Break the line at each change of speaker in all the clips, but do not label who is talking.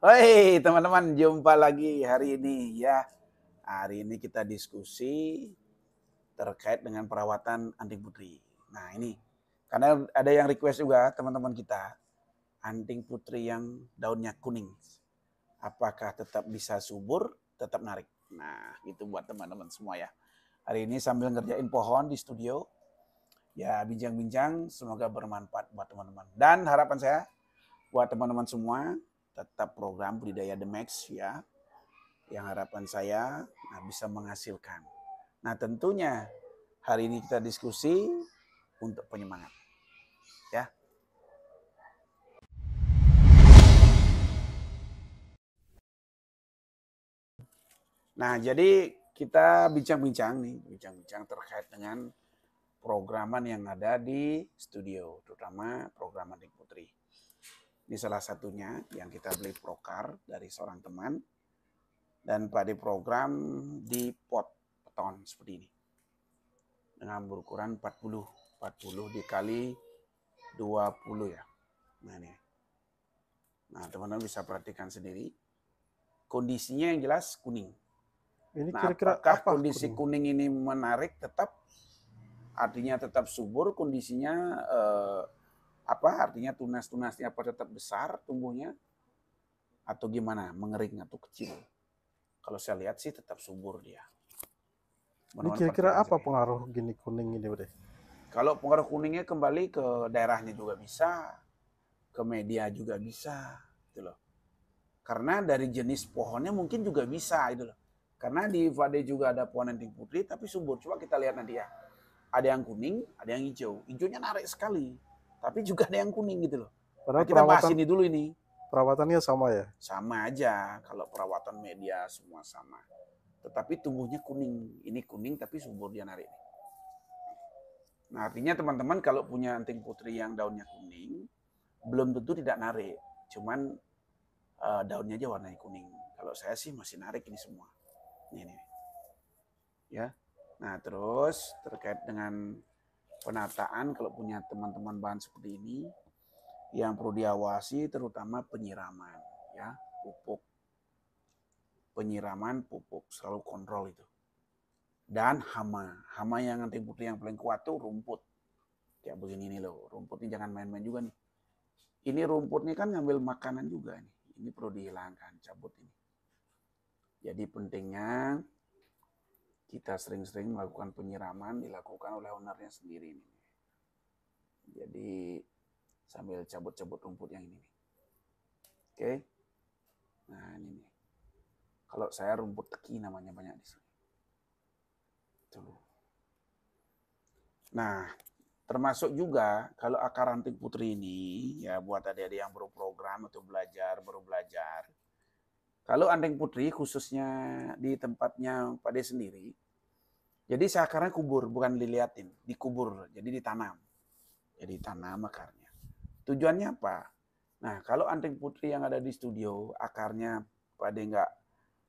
Hei teman-teman, jumpa lagi hari ini ya. Hari ini kita diskusi terkait dengan perawatan anting putri. Nah ini, karena ada yang request juga teman-teman kita, anting putri yang daunnya kuning. Apakah tetap bisa subur, tetap narik? Nah itu buat teman-teman semua ya. Hari ini sambil ngerjain pohon di studio, ya bincang-bincang semoga bermanfaat buat teman-teman. Dan harapan saya buat teman-teman semua, tetap program Budidaya The Max ya, yang harapan saya bisa menghasilkan. Nah tentunya hari ini kita diskusi untuk penyemangat ya. Nah jadi kita bincang-bincang nih, bincang-bincang terkait dengan programan yang ada di studio, terutama program Adik Putri. Ini salah satunya yang kita beli Prokar dari seorang teman dan pada program di pot beton seperti ini dengan berukuran 40 dikali 20 ya. Nah ini. Nah teman-teman bisa perhatikan sendiri. Kondisinya yang jelas kuning.
Ini
Nah
kira-kira
apakah
apa
kondisi kuning ini menarik tetap? Artinya tetap subur kondisinya artinya tunas-tunasnya apa tetap besar tumbuhnya atau gimana? Mengering atau kecil? Kalau saya lihat sih tetap subur dia.
Ini
Teman-teman
kira-kira
perhatikan
apa
sendiri.
pengaruh gini kuning ini, Bre?
Kalau pengaruh kuningnya kembali ke daerahnya juga bisa, ke media juga bisa, gitu loh. Karena dari jenis pohonnya mungkin juga bisa, gitu loh. Karena di Vade juga ada pohon anting putri tapi subur. Coba kita lihat nanti ya. Ada yang kuning, ada yang hijau. Hijaunya narik sekali. Tapi juga ada yang kuning gitu loh. Nah
Padahal
kita bahas ini dulu ini.
perawatannya sama ya.
Sama aja kalau perawatan media semua sama. Tetapi tumbuhnya kuning. Ini kuning tapi subur dia narik. Nah artinya teman-teman kalau punya anting putri yang daunnya kuning, belum tentu tidak narik. Cuman daunnya aja warnanya kuning. Kalau saya sih masih narik ini semua. Ini. Ya. Nah, terus terkait dengan penataan kalau punya teman-teman bahan seperti ini yang perlu diawasi terutama penyiraman ya, pupuk. Penyiraman pupuk selalu kontrol itu. Dan hama. Hama yang anti putih yang paling kuat tuh rumput. Kayak begini nih loh. Rumput ini jangan main-main juga nih. Ini rumputnya kan ngambil makanan juga nih. Ini perlu dihilangkan, cabut ini. Jadi pentingnya kita sering-sering melakukan penyiraman dilakukan oleh ownernya sendiri nih. Jadi sambil cabut-cabut rumput yang ini nih. Oke. Nah, ini nih. Kalau saya rumput teki namanya banyak di sini. Tuh. Nah, termasuk juga kalau akar anting putri ini ya buat adik-adik yang baru program atau baru belajar. Kalau anting putri khususnya di tempatnya Pak De sendiri, jadi akarnya kubur, bukan diliatin, dikubur, jadi ditanam. Jadi tanam akarnya. Tujuannya apa? Nah, kalau anting putri yang ada di studio, akarnya pada nggak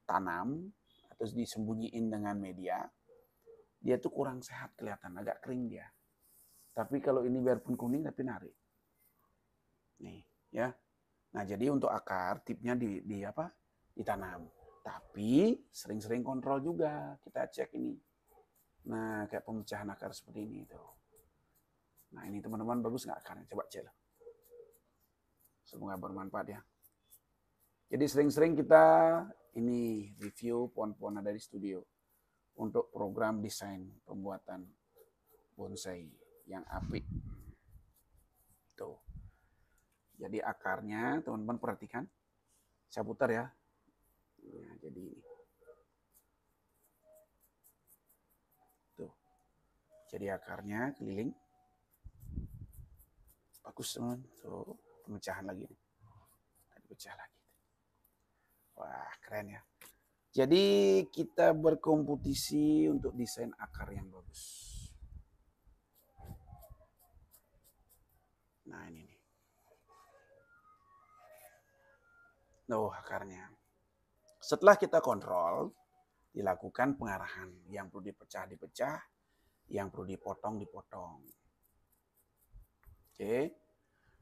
tanam atau disembunyiin dengan media, dia tuh kurang sehat kelihatan, agak kering dia. Tapi kalau ini biarpun kuning tapi narik. Nih, ya. Nah, jadi untuk akar tipnya di apa? Ditanam. Tapi sering-sering kontrol juga, kita cek ini. Nah, kayak pemecahan akar seperti ini tuh. Nah, ini teman-teman bagus nggak akarnya? Coba cek. Semoga bermanfaat ya. Jadi sering-sering kita ini review pohon-pohon ada di studio untuk program desain pembuatan bonsai yang apik. Tuh. Jadi akarnya teman-teman perhatikan. Saya putar ya. Nah, jadi ini. Tuh. Jadi akarnya keliling. Bagus teman. Tuh, pemecahan lagi nih. Tadi pecah lagi. Wah, keren ya. Jadi kita berkompetisi untuk desain akar yang bagus. Nah, ini nih. Loh, akarnya. Setelah kita kontrol, dilakukan pengarahan. Yang perlu dipecah, yang perlu dipotong. Oke.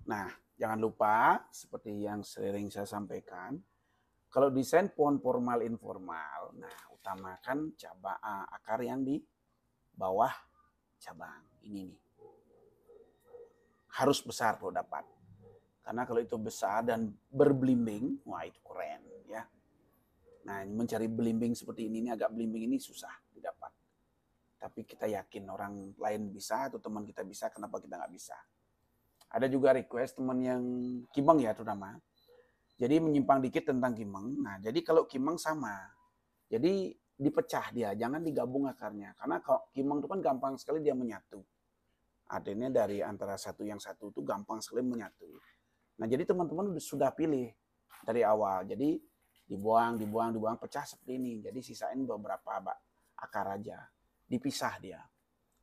Nah, jangan lupa seperti yang sering saya sampaikan, Kalau desain pohon formal informal, nah utamakan akar yang di bawah cabang. Ini nih. Harus besar kalau dapat. Karena kalau itu besar dan berbelimbing, wah itu keren ya. Nah, mencari belimbing seperti ini agak belimbing ini susah didapat. Tapi kita yakin orang lain bisa atau teman kita bisa, kenapa kita nggak bisa? Ada juga request teman yang kimeng ya terutama. Jadi menyimpang dikit tentang kimeng. Nah, jadi kalau kimeng sama. Jadi dipecah dia, jangan digabung akarnya. Karena kalau kimeng itu kan gampang sekali dia menyatu. Artinya dari antara satu yang satu itu gampang sekali menyatu. Nah, jadi teman-teman sudah pilih dari awal. Jadi dibuang, pecah seperti ini. Jadi sisain beberapa akar aja. Dipisah dia.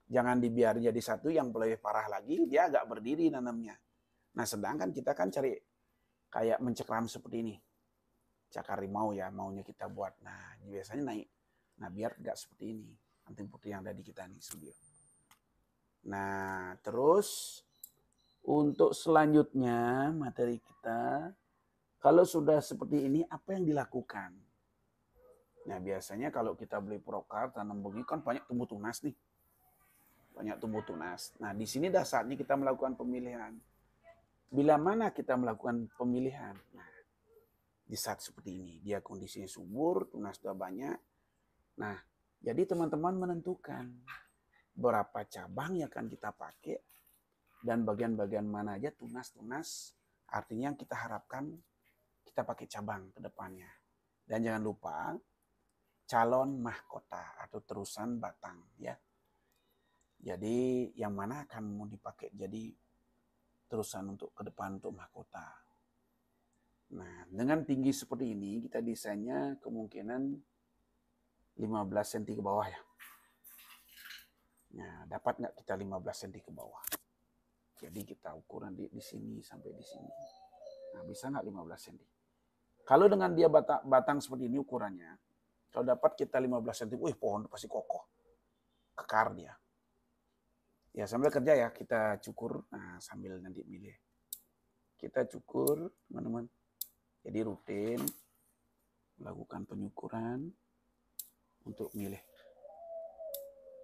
Jangan dibiar jadi satu yang lebih parah lagi, dia agak berdiri nanamnya. Nah, sedangkan kita kan cari kayak mencekram seperti ini. Cakar rimau ya, maunya kita buat. Nah, biasanya naik. Nah, biar enggak seperti ini. Anting putih yang ada di kita nih studio. Nah, terus untuk selanjutnya materi kita, kalau sudah seperti ini apa yang dilakukan? Nah, biasanya kalau kita beli prokar tanam begini kan banyak tumbuh tunas nih. Banyak tumbuh tunas. Nah, di sini dah saatnya kita melakukan pemilihan. Bila mana kita melakukan pemilihan? Nah, di saat seperti ini, dia kondisinya subur, tunas sudah banyak. Nah, jadi teman-teman menentukan berapa cabang yang akan kita pakai dan bagian-bagian mana aja tunas-tunas. Artinya yang kita harapkan kita pakai cabang ke depannya. Dan jangan lupa calon mahkota atau terusan batang ya. Jadi yang mana akan mau dipakai jadi terusan untuk ke depan untuk mahkota. Nah, dengan tinggi seperti ini kita desainnya kemungkinan 15 cm ke bawah ya. Nah, dapat nggak kita 15 cm ke bawah? Jadi kita ukuran di sini sampai di sini. Nah, bisa nggak 15 cm? Kalau dengan dia batang seperti ini ukurannya, kalau dapat kita 15 cm, wih pohon pasti kokoh. Kekar dia. Ya sambil kerja ya, kita cukur. Nah, sambil nanti milih. Kita cukur, teman-teman. Jadi rutin melakukan penyukuran untuk milih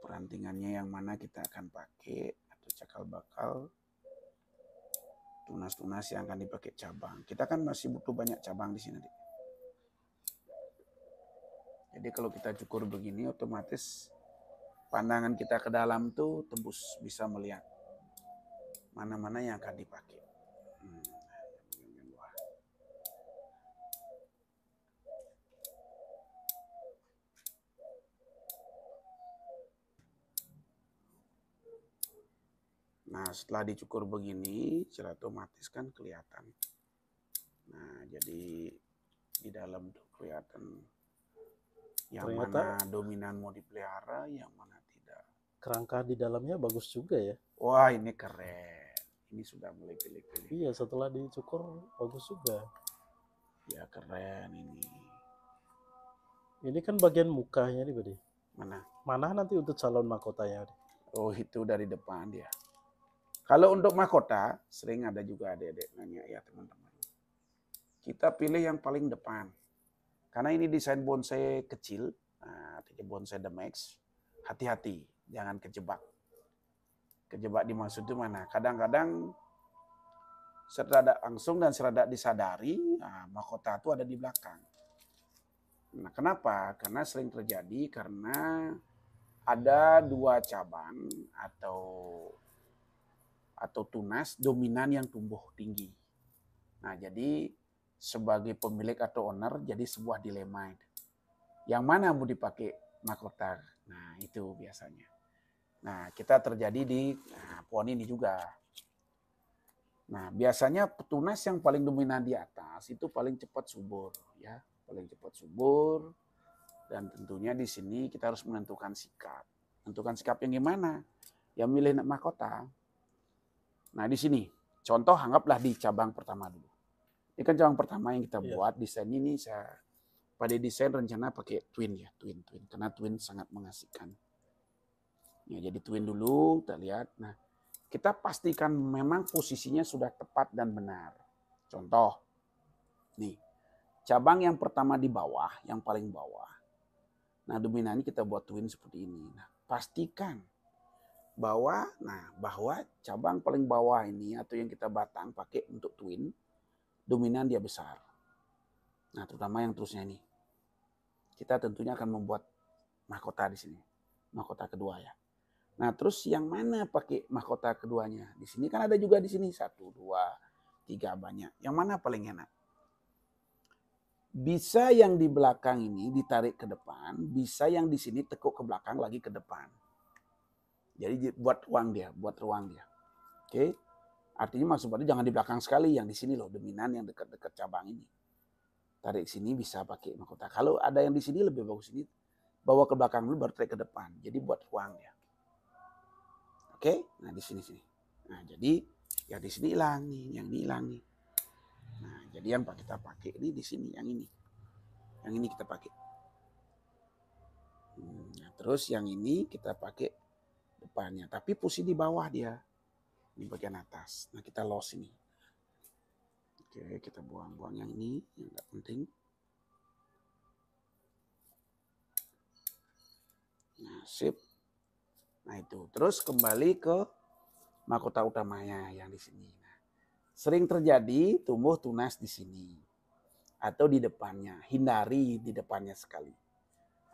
perantingannya yang mana kita akan pakai atau cakal bakal tunas-tunas yang akan dipakai cabang. Kita kan masih butuh banyak cabang di sini. Jadi kalau kita cukur begini otomatis pandangan kita ke dalam tuh tembus bisa melihat mana-mana yang akan dipakai. Nah, setelah dicukur begini, secara otomatis kan kelihatan. Nah, jadi di dalam tuh kelihatan yang
Ternyata
mana dominan mau dipelihara, yang mana tidak.
kerangka di dalamnya bagus juga ya.
Wah, ini keren. Ini sudah mulai pilih-pilih.
Iya, setelah dicukur bagus juga.
Ya, keren ini.
Ini kan bagian mukanya nih, Budi.
Mana?
Mana nanti untuk calon mahkotanya?
Oh, itu dari depan dia. Kalau untuk mahkota, sering ada juga adik-adik nanya ya teman-teman. Kita pilih yang paling depan. Karena ini desain bonsai kecil, nah, bonsai The Max, hati-hati, jangan kejebak. Kejebak dimaksud itu mana? Kadang-kadang serada langsung dan serada disadari, nah, mahkota itu ada di belakang. Nah, kenapa? Karena sering terjadi karena ada dua cabang atau tunas dominan yang tumbuh tinggi. Nah, jadi sebagai pemilik atau owner jadi sebuah dilema. Yang mana mau dipakai mahkota? Nah, itu biasanya. Nah, kita terjadi di pohon ini juga. Nah, biasanya tunas yang paling dominan di atas itu paling cepat subur, ya, paling cepat subur. Dan tentunya di sini kita harus menentukan sikap. Menentukan sikap yang gimana? Yang milih mahkota. Nah, di sini contoh anggaplah di cabang pertama dulu. Ini kan cabang pertama yang kita buat. Desain ini saya pada desain rencana pakai twin ya, twin. Karena twin sangat mengasihkan. Ya, jadi twin dulu kita lihat. Nah, kita pastikan memang posisinya sudah tepat dan benar. Contoh, nih cabang yang pertama di bawah, yang paling bawah. Nah, dominan ini kita buat twin seperti ini. Nah, pastikan bahwa cabang paling bawah ini atau yang kita batang pakai untuk twin, dominan dia besar. Nah, terutama yang terusnya ini. Kita tentunya akan membuat mahkota di sini. Mahkota kedua ya. Nah, terus yang mana pakai mahkota keduanya? Di sini kan ada juga di sini 1, 2, 3 banyak. Yang mana paling enak? Bisa yang di belakang ini ditarik ke depan, bisa yang di sini tekuk ke belakang lagi ke depan. Jadi buat ruang dia. Oke. Artinya maksudnya jangan di belakang sekali, yang di sini loh, dominan yang dekat-dekat cabang ini. Tarik sini bisa pakai mahkota. Kalau ada yang di sini lebih bagus ini, bawa ke belakang dulu baru tarik ke depan. Jadi buat ruang dia. Oke, nah di sini. Nah jadi ya di sini hilang nih, yang ini hilang nih. Nah jadi yang kita pakai ini di sini, yang ini kita pakai. Nah, terus yang ini kita pakai depannya, tapi posisi di bawah dia, di bagian atas. Nah kita los ini. Oke, kita buang yang ini, yang nggak penting. Nah sip. Nah itu, terus kembali ke mahkota utamanya yang di sini. Nah, sering terjadi tumbuh tunas di sini atau di depannya. Hindari di depannya sekali.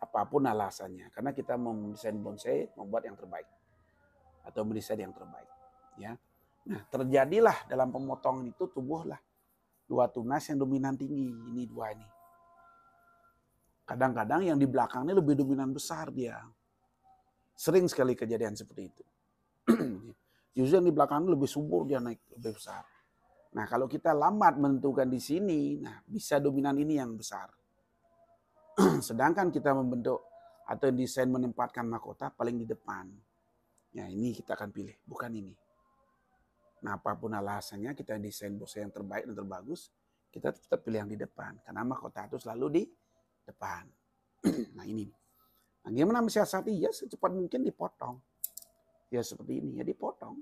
Apapun alasannya, karena kita mendesain bonsai membuat yang terbaik atau mendesain yang terbaik. Ya, nah terjadilah dalam pemotongan itu tumbuhlah 2 tunas yang dominan tinggi. Ini 2 ini. Kadang-kadang yang di belakangnya lebih dominan besar dia. Sering sekali kejadian seperti itu. Justru yang di belakang lebih subur dia naik lebih besar. Nah kalau kita lambat menentukan di sini, nah bisa dominan ini yang besar. Sedangkan kita membentuk atau desain menempatkan mahkota paling di depan. Ya ini kita akan pilih, bukan ini. Nah apapun alasannya kita desain bonsai yang terbaik dan terbagus, kita tetap pilih yang di depan. Karena mahkota itu selalu di depan. Nah ini. Nah, gimana mensiasati? Ya secepat mungkin dipotong. Ya seperti ini, ya dipotong.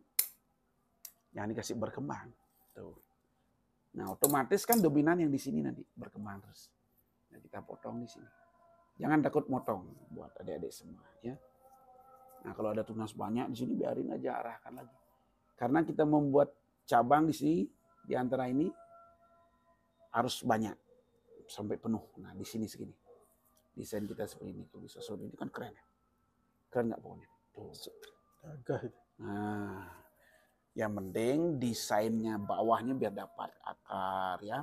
Jangan dikasih berkembang. Tuh. Nah otomatis kan dominan yang di sini nanti berkembang terus. Nah, kita potong di sini. Jangan takut motong buat adik-adik semua ya. Nah kalau ada tunas banyak di sini biarin aja, arahkan lagi. Karena kita membuat cabang di sini, di antara ini harus banyak sampai penuh. Nah di sini segini. Desain kita seperti ini, tuh bisa seperti ini kan keren ya. Keren nggak pokoknya? Tuh. Nah, yang penting desainnya bawahnya biar dapat akar ya,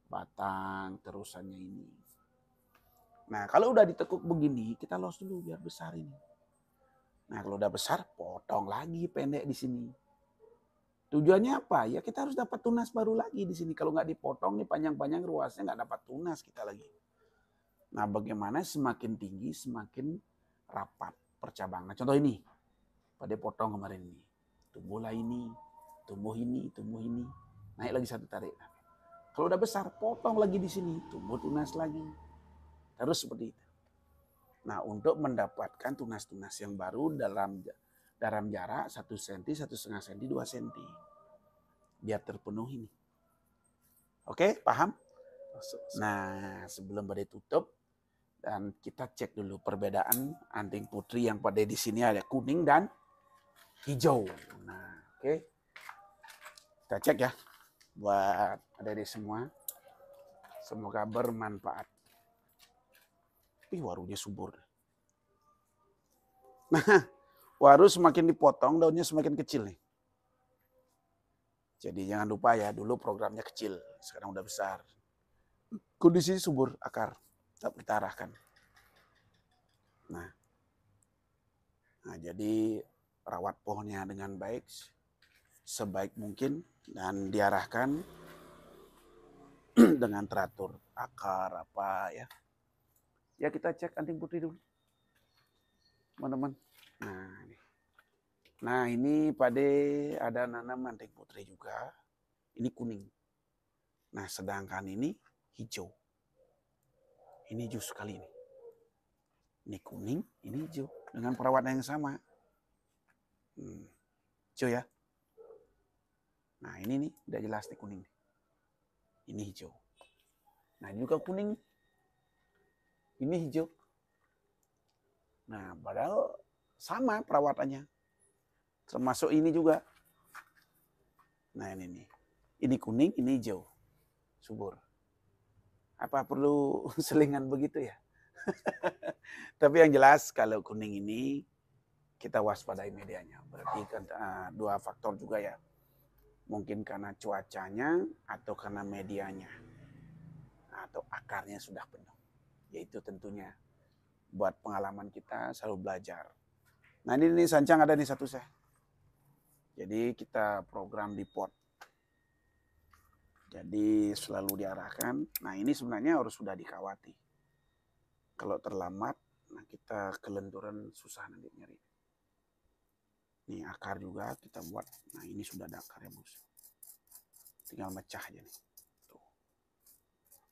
batang terusannya ini. Nah kalau udah ditekuk begini, kita los dulu biar besar ini. Nah kalau udah besar, potong lagi pendek di sini. Tujuannya apa? Ya kita harus dapat tunas baru lagi di sini. Kalau nggak dipotong nih panjang-panjang ruasnya nggak dapat tunas kita lagi. Nah bagaimana semakin tinggi semakin rapat percabangan. Nah, contoh ini, pada potong kemarin ini, tumbuhlah ini, tumbuh ini, naik lagi satu tarik. Kalau udah besar, potong lagi di sini, tumbuh tunas lagi, terus seperti itu. Nah untuk mendapatkan tunas-tunas yang baru dalam jarak 1 cm, 1,5 cm, 2 cm, biar terpenuhi ini. Oke, paham? Nah sebelum pada tutup, dan kita cek dulu perbedaan anting putri yang pada di sini ada kuning dan hijau. Nah, oke. Kita cek ya buat adik-adik semua. Semoga bermanfaat. Ih, warunya subur. Nah, waru semakin dipotong daunnya semakin kecil nih. Jadi jangan lupa ya, dulu programnya kecil, sekarang udah besar. Kondisi subur akar. Kita arahkan. Nah, jadi rawat pohonnya dengan baik, sebaik mungkin, dan diarahkan dengan teratur akar apa ya. Ya kita cek anting putri dulu, teman-teman. Nah ini pada ada nanam anting putri juga. Ini kuning. Nah sedangkan ini hijau. Ini hijau sekali ini. Ini kuning, ini hijau. Dengan perawatan yang sama. Hijau ya. Nah ini nih, udah jelas nih kuning. Ini hijau. Nah, ini juga kuning. Ini hijau. Nah, padahal sama perawatannya. Termasuk ini juga. Nah, ini nih. Ini kuning, ini hijau. Subur. Apa perlu selingan begitu ya? Tapi yang jelas kalau kuning ini kita waspadai medianya. Berarti kan dua faktor juga ya. Mungkin karena cuacanya atau karena medianya. Atau akarnya sudah penuh. Yaitu tentunya buat pengalaman kita selalu belajar. Nah ini sancang ada nih satu saya. Jadi kita program di pot. Jadi selalu diarahkan. Nah ini sebenarnya harus sudah dikawati. Kalau terlambat, nah kita kelenturan susah nanti nyari. Ini akar juga kita buat. Nah ini sudah ada akarnya bagus. Tinggal mecah aja nih. Tuh.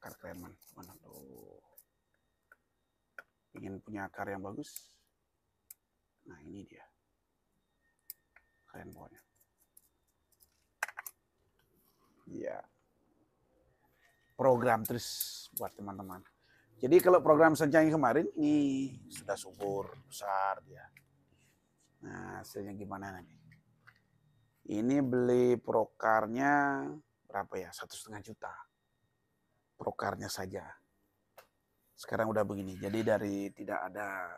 Akar kreman. Mana tuh. Ingin punya akar yang bagus. Nah ini dia. Keren pokoknya. Iya. Program terus buat teman-teman. Jadi kalau program Sancang kemarin ini sudah subur, besar dia. Nah hasilnya gimana nanti? Ini beli prokarnya berapa ya? 1,5 juta. Prokarnya saja. Sekarang udah begini. Jadi dari tidak ada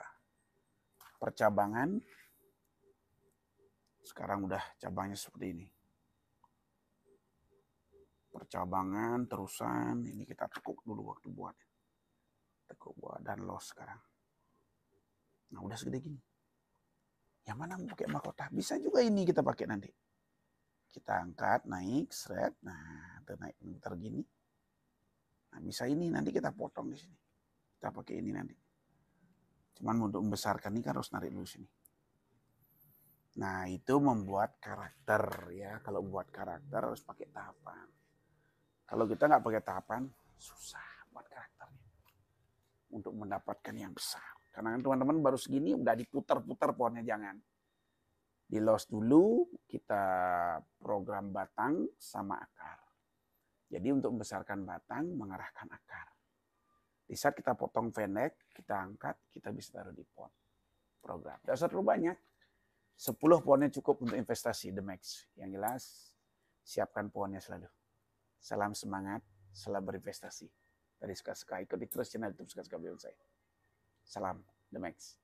percabangan, sekarang udah cabangnya seperti ini. Percabangan, terusan, ini kita tekuk dulu waktu buat. Tekuk buat dan los sekarang. Nah udah segede gini. Yang mana mau pakai mahkota? Bisa juga ini kita pakai nanti. Kita angkat, naik, seret. Nah, naik muter gini. Nah, bisa ini nanti kita potong di sini. Kita pakai ini nanti. Cuman untuk membesarkan ini kan harus narik dulu sini. Nah, itu membuat karakter ya. Kalau buat karakter harus pakai tahapan. Kalau kita nggak pakai tahapan, susah buat karakternya. Untuk mendapatkan yang besar. Karena teman-teman baru segini udah diputar-putar pohonnya, jangan. Di los dulu kita program batang sama akar. Jadi untuk membesarkan batang mengarahkan akar. Di saat kita potong pendek, kita angkat, kita bisa taruh di pot. Program. Tidak usah terlalu banyak. 10 pohonnya cukup untuk investasi The Max. Yang jelas siapkan pohonnya selalu. Salam semangat, salam berinvestasi. Dari Suka-Suka, ikuti terus channel YouTube Suka-Suka Bonsai. Salam The Max.